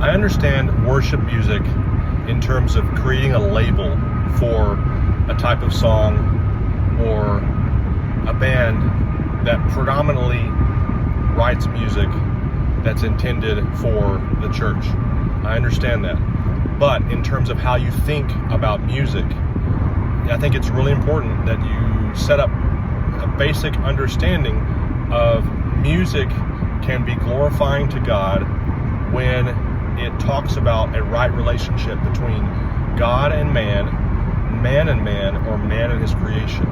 I understand worship music in terms of creating a label for a type of song or a band that predominantly writes music that's intended for the church. I understand that. But in terms of how you think about music, I think it's really important that you set up a basic understanding of music can be glorifying to God when it talks about a right relationship between God and man, or man and his creation.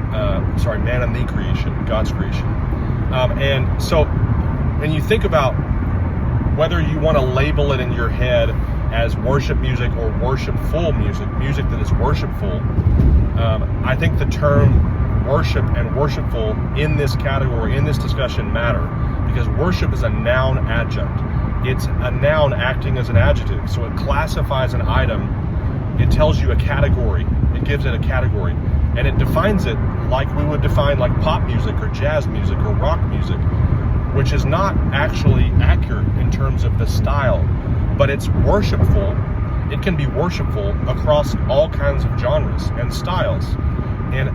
Man and the creation, God's creation. And so when you think about whether you want to label it in your head as worship music or worshipful music, music that is worshipful, I think the term worship and worshipful in this category, in this discussion, matter, because worship is a noun adjunct. It's a noun acting as an adjective, so it classifies an item. It tells you a category. It gives it a category, and it defines it like we would define like pop music or jazz music or rock music, which is not actually accurate in terms of the style, but it's worshipful. It can be worshipful across all kinds of genres and styles. And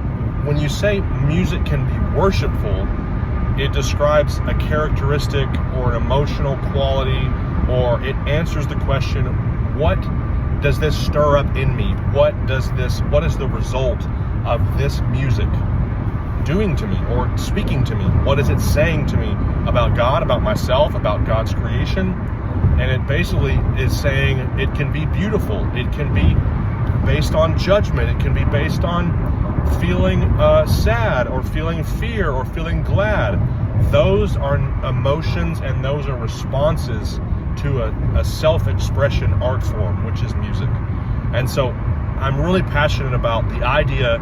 when you say music can be worshipful, it describes a characteristic or an emotional quality, or it answers the question, what does this stir up in me? What is the result of this music doing to me or speaking to me? What is it saying to me about God, about myself, about God's creation? And it basically is saying it can be beautiful. It can be based on judgment. It can be based on feeling sad or feeling fear or feeling glad. Those are emotions and those are responses to a self-expression art form, which is music. And so I'm really passionate about the idea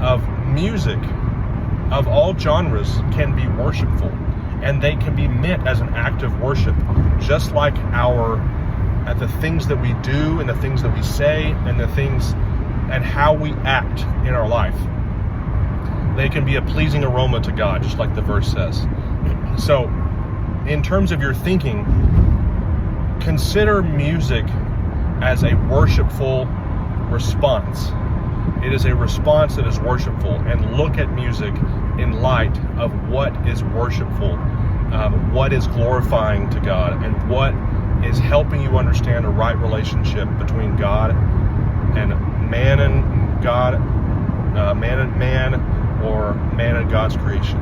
of music of all genres can be worshipful, and they can be meant as an act of worship, just like the things that we do and the things that we say and the things and how we act in our life. They can be a pleasing aroma to God, just like the verse says. So, in terms of your thinking, consider music as a worshipful response. It is a response that is worshipful, and look at music in light of what is worshipful, what is glorifying to God, and what is helping you understand a right relationship between God and man and God, man and man, or man and God's creation.